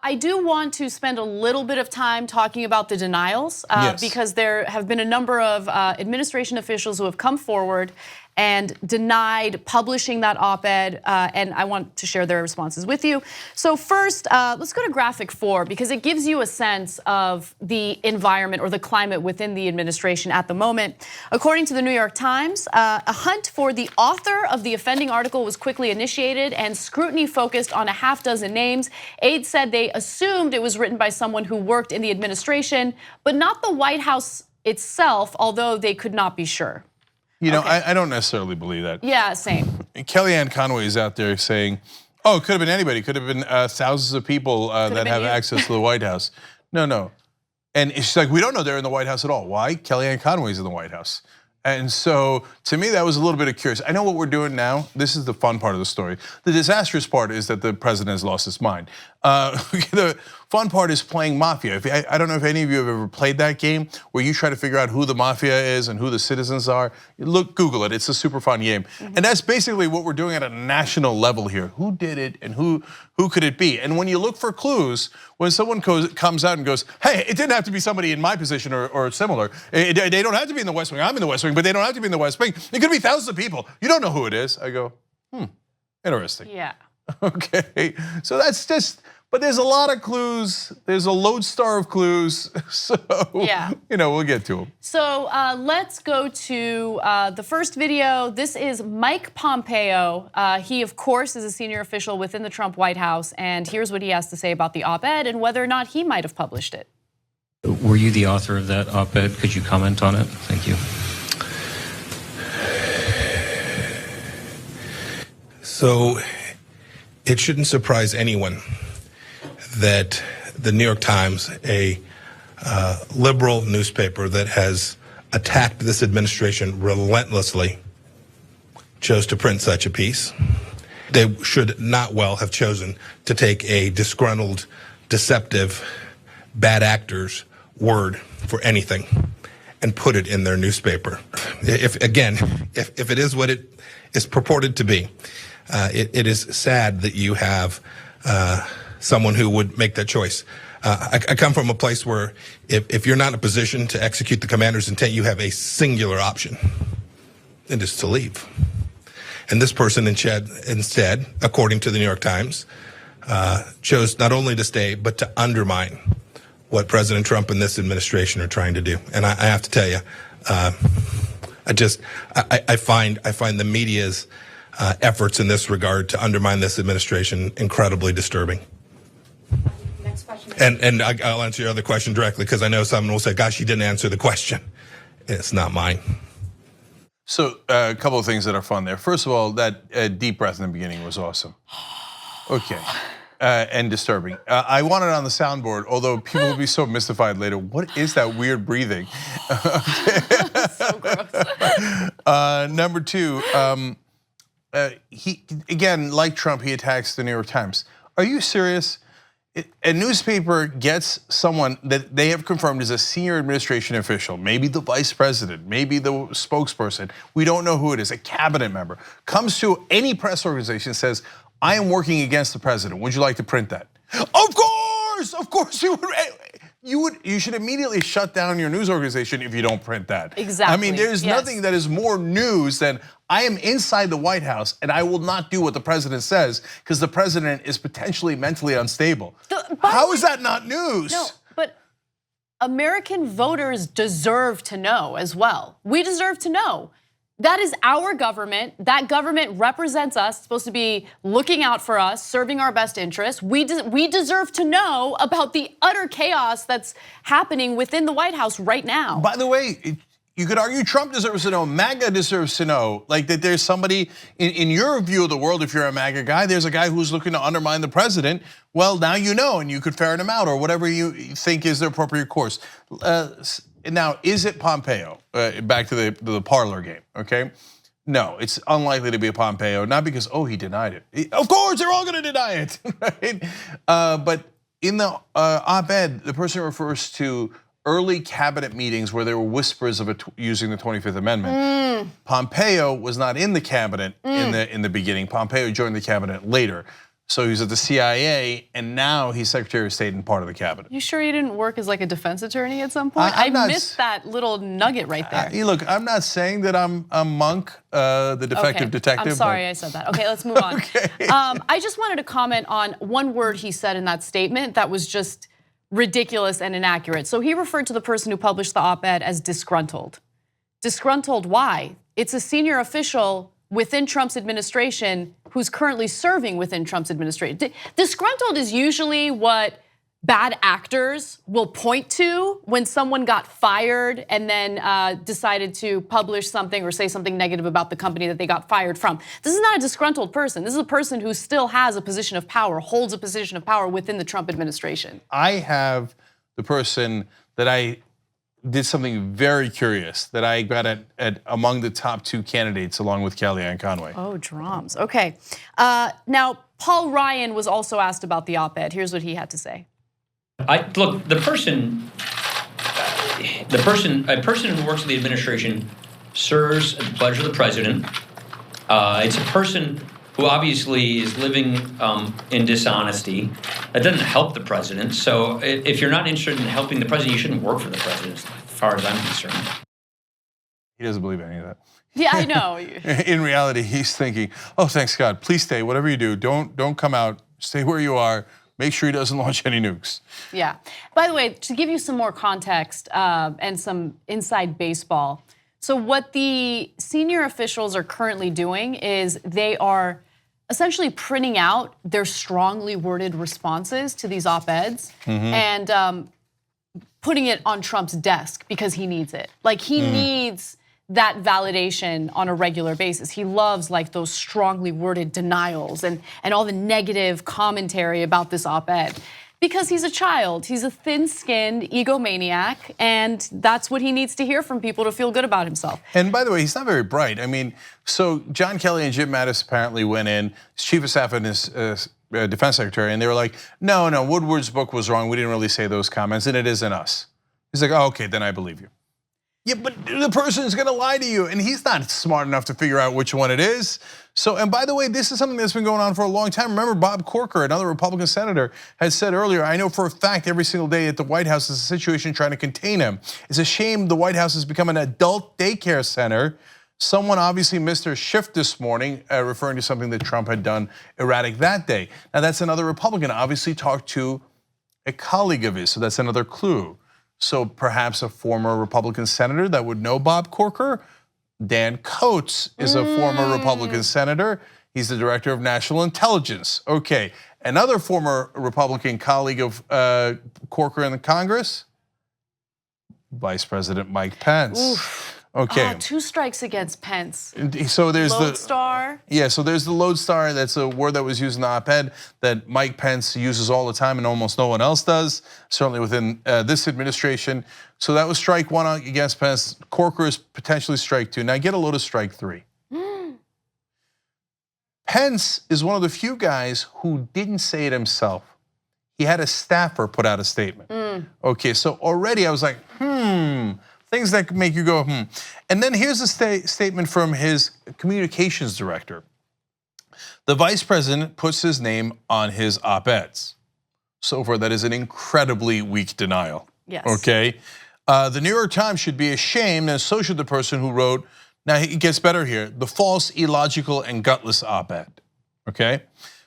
I do want to spend a little bit of time talking about the denials because there have been a number of administration officials who have come forward and denied publishing that op-ed, and I want to share their responses with you. So first, let's go to graphic 4 because it gives you a sense of the environment or the climate within the administration at the moment. According to the New York Times, a hunt for the author of the offending article was quickly initiated and scrutiny focused on a half dozen names. Aides said they assumed it was written by someone who worked in the administration, but not the White House itself, although they could not be sure. You know, I don't necessarily believe that. Yeah, same. Kellyanne Conway is out there saying, oh, it could have been anybody. It could have been thousands of people that have access to the White House. No. And she's like, we don't know they're in the White House at all. Why? Kellyanne Conway's in the White House. And so to me, that was a little bit of curious. I know what we're doing now. This is the fun part of the story. The disastrous part is that the president has lost his mind. The fun part is playing mafia. I don't know if any of you have ever played that game where you try to figure out who the mafia is and who the citizens are. Google it, it's a super fun game. And that's basically what we're doing at a national level here. Who did it and who could it be? And when you look for clues, when someone comes out and goes, hey, it didn't have to be somebody in my position or similar. They don't have to be in the West Wing, I'm in the West Wing, but they don't have to be in the West Wing. It could be thousands of people. You don't know who it is. I go, interesting. Yeah. Okay, so that's just, but there's a lot of clues. There's a lodestar of clues. So, we'll get to them. So let's go to the first video. This is Mike Pompeo. He, of course, is a senior official within the Trump White House. And here's what he has to say about the op-ed and whether or not he might have published it. Were you the author of that op-ed? Could you comment on it? Thank you. So it shouldn't surprise anyone that the New York Times, a liberal newspaper that has attacked this administration relentlessly, chose to print such a piece. They should not well have chosen to take a disgruntled, deceptive, bad actor's word for anything and put it in their newspaper. If it is what it is purported to be, it is sad that you have someone who would make that choice. I come from a place where if you're not in a position to execute the commander's intent, you have a singular option, and it's to leave. And this person instead, according to the New York Times, chose not only to stay, but to undermine what President Trump and this administration are trying to do. And I have to tell you, I find the media's efforts in this regard to undermine this administration incredibly disturbing. Next question. And I'll answer your other question directly because I know someone will say, gosh, you didn't answer the question. It's not mine. So a couple of things that are fun there. First of all, that deep breath in the beginning was awesome. Okay. And disturbing. I want it on the soundboard, although people will be so mystified later. What is that weird breathing? So gross. Number two, he, again, like Trump, he attacks the New York Times. Are you serious? A newspaper gets someone that they have confirmed is a senior administration official, maybe the vice president, maybe the spokesperson, we don't know who it is, a cabinet member, comes to any press organization and says, I am working against the president. Would you like to print that? Of course you would. You should immediately shut down your news organization if you don't print that. Exactly. I mean, there's nothing that is more news than I am inside the White House and I will not do what the president says because the president is potentially mentally unstable. How is that not news? No, but American voters deserve to know as well. We deserve to know. That is our government. That government represents us, supposed to be looking out for us, serving our best interests. We deserve to know about the utter chaos that's happening within the White House right now. By the way, you could argue Trump deserves to know, MAGA deserves to know, like that there's somebody in your view of the world, if you're a MAGA guy, there's a guy who's looking to undermine the president. Well, now you know, and you could ferret him out or whatever you think is the appropriate course. Now, is it Pompeo? Back to the parlor game, okay? No, it's unlikely to be a Pompeo, not because, he denied it. Of course, they're all gonna deny it, right? But in the op-ed, the person refers to early cabinet meetings where there were whispers of using the 25th Amendment. Pompeo was not in the cabinet in the beginning. Pompeo joined the cabinet later. So he was at the CIA, and now he's Secretary of State and part of the cabinet. You sure he didn't work as like a defense attorney at some point? I missed that little nugget right there. Look, I'm not saying that I'm Monk, the defective detective. I'm sorry I said that. Okay, let's move on. Okay. I just wanted to comment on one word he said in that statement that was just ridiculous and inaccurate. So he referred to the person who published the op-ed as disgruntled. Disgruntled, why? It's a senior official within Trump's administration who's currently serving within Trump's administration. Disgruntled is usually what bad actors will point to when someone got fired and then decided to publish something or say something negative about the company that they got fired from. This is not a disgruntled person. This is a person who still has a position of power, holds a position of power within the Trump administration. I have the person that I did something very curious that I got at among the top 2 candidates along with Kellyanne Conway. Oh, drums. Okay. Now, Paul Ryan was also asked about the op-ed. Here's what he had to say. Look, a person who works in the administration serves at the pleasure of the president. It's a person who obviously is living in dishonesty. That doesn't help the president. So if you're not interested in helping the president, you shouldn't work for the president, as far as I'm concerned. He doesn't believe any of that. Yeah, I know. In reality, he's thinking, oh, thanks God, please stay, whatever you do, don't come out, stay where you are, make sure he doesn't launch any nukes. Yeah, by the way, to give you some more context and some inside baseball, so what the senior officials are currently doing is they are essentially printing out their strongly worded responses to these op-eds and putting it on Trump's desk because he needs it. Like he needs that validation on a regular basis. He loves like those strongly worded denials and all the negative commentary about this op-ed. Because he's a child, he's a thin-skinned egomaniac, and that's what he needs to hear from people to feel good about himself. And by the way, he's not very bright. I mean, so John Kelly and Jim Mattis apparently went in, his chief of staff and his defense secretary, and they were like, no, Woodward's book was wrong. We didn't really say those comments, and it isn't us. He's like, oh, okay, then I believe you. Yeah, but the person's gonna lie to you, and he's not smart enough to figure out which one it is. So, and by the way, this is something that's been going on for a long time. Remember, Bob Corker, another Republican senator, had said earlier, I know for a fact every single day at the White House is a situation trying to contain him. It's a shame the White House has become an adult daycare center. Someone obviously missed their shift this morning, referring to something that Trump had done erratic that day. Now, that's another Republican, obviously talked to a colleague of his, so that's another clue. So perhaps a former Republican senator that would know Bob Corker. Dan Coates is a former Republican senator. He's the director of national intelligence. Okay, another former Republican colleague of Corker in the Congress, Vice President Mike Pence. Oof. Okay. 2 strikes against Pence. So there's Lodestar. Yeah, so there's the lodestar. That's a word that was used in the op-ed that Mike Pence uses all the time and almost no one else does, certainly within this administration. So that was strike 1 against Pence. Corker is potentially strike 2. Now get a load of strike 3. Pence is one of the few guys who didn't say it himself. He had a staffer put out a statement. Okay, so already I was like, things that make you go, And then here's a statement from his communications director. The vice president puts his name on his op-eds. So far, that is an incredibly weak denial. Yes. Okay. The New York Times should be ashamed, and so should the person who wrote, now it gets better here, the false, illogical, and gutless op-ed. Okay.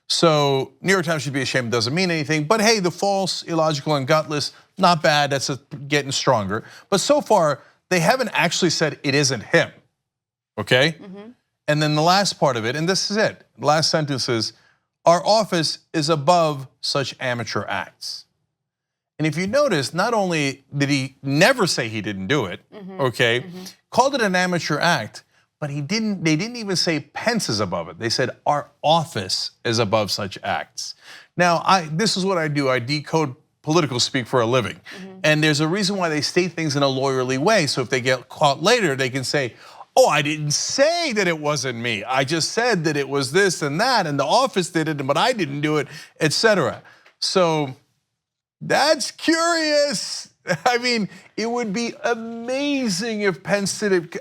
So New York Times should be ashamed doesn't mean anything, but hey, the false, illogical, and gutless, not bad, that's getting stronger. But so far, they haven't actually said it isn't him, okay? And then the last part of it, and this is it, the last sentence is, our office is above such amateur acts. And if you notice, not only did he never say he didn't do it, okay, called it an amateur act, but they didn't even say Pence is above it. They said our office is above such acts. Now, this is what I do. I decode political speak for a living. And there's a reason why they state things in a lawyerly way. So if they get caught later, they can say, oh, I didn't say that it wasn't me. I just said that it was this and that, and the office did it, but I didn't do it, etc. So that's curious. I mean, it would be amazing if Pence did it.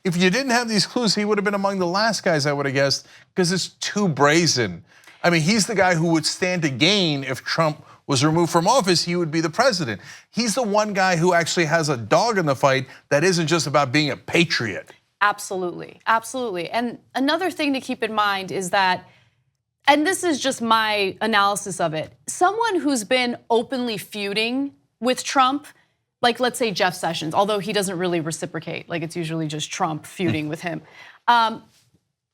If you didn't have these clues, he would have been among the last guys I would have guessed, because it's too brazen. I mean, he's the guy who would stand to gain if Trump was removed from office. He would be the president. He's the one guy who actually has a dog in the fight that isn't just about being a patriot. Absolutely, absolutely. And another thing to keep in mind is that, and this is just my analysis of it, someone who's been openly feuding with Trump, like let's say Jeff Sessions, although he doesn't really reciprocate, like it's usually just Trump feuding with him.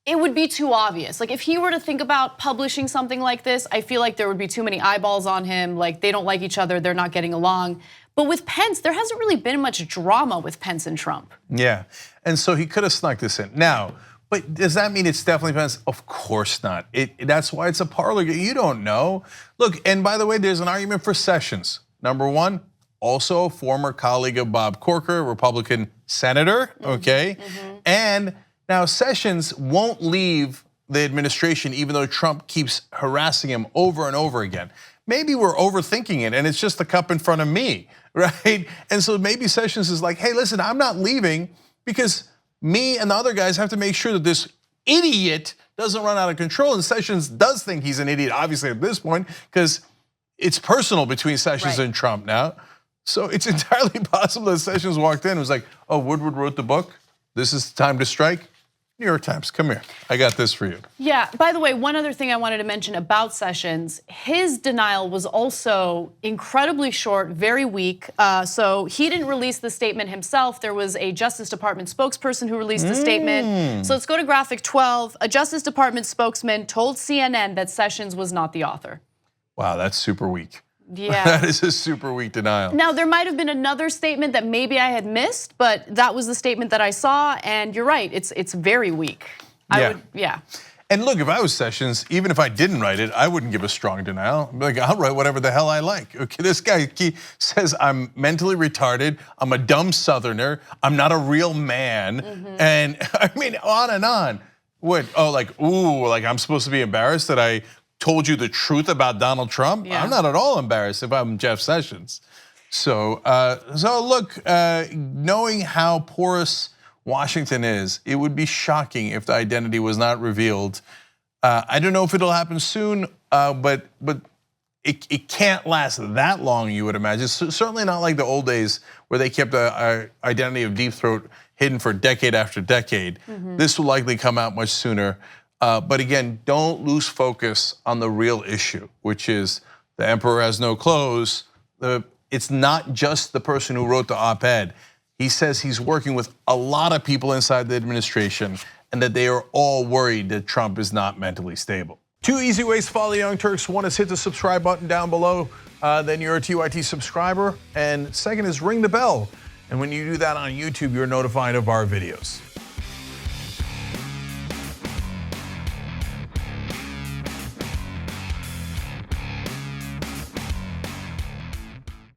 It would be too obvious. Like if he were to think about publishing something like this, I feel like there would be too many eyeballs on him, like they don't like each other, they're not getting along. But with Pence, there hasn't really been much drama with Pence and Trump. Yeah, and so he could have snuck this in. Now, but does that mean it's definitely Pence? Of course not. That's why it's a parlor game. You don't know. Look, and by the way, there's an argument for Sessions. Number one, also a former colleague of Bob Corker, Republican senator, okay? And now Sessions won't leave the administration even though Trump keeps harassing him over and over again. Maybe we're overthinking it and it's just the cup in front of me, right? And so maybe Sessions is like, hey, listen, I'm not leaving because me and the other guys have to make sure that this idiot doesn't run out of control. And Sessions does think he's an idiot, obviously at this point, because it's personal between Sessions and Trump now. So it's entirely possible that Sessions walked in and was like, oh, Woodward wrote the book. This is time to strike. New York Times, come here. I got this for you. Yeah, by the way, one other thing I wanted to mention about Sessions, his denial was also incredibly short, very weak. So he didn't release the statement himself. There was a Justice Department spokesperson who released the statement. So let's go to graphic 12. A Justice Department spokesman told CNN that Sessions was not the author. Wow, that's super weak. Yeah. That is a super weak denial. Now, there might have been another statement that maybe I had missed, but that was the statement that I saw, and you're right, it's very weak. Yeah. And look, if I was Sessions, even if I didn't write it, I wouldn't give a strong denial. I'd be like, I'll write whatever the hell I like. Okay, this guy says I'm mentally retarded, I'm a dumb Southerner, I'm not a real man, and I mean, on and on. What, oh, like, ooh, like I'm supposed to be embarrassed that I told you the truth about Donald Trump? Yeah. I'm not at all embarrassed if I'm Jeff Sessions. So look, knowing how porous Washington is, it would be shocking if the identity was not revealed. I don't know if it'll happen soon, but it can't last that long, you would imagine. Certainly not like the old days where they kept the identity of Deep Throat hidden for decade after decade. This will likely come out much sooner. But again, don't lose focus on the real issue, which is the emperor has no clothes. It's not just the person who wrote the op-ed. He says he's working with a lot of people inside the administration and that they are all worried that Trump is not mentally stable. 2 easy ways to follow the Young Turks. One is hit the subscribe button down below, then you're a TYT subscriber. And second is ring the bell. And when you do that on YouTube, you're notified of our videos.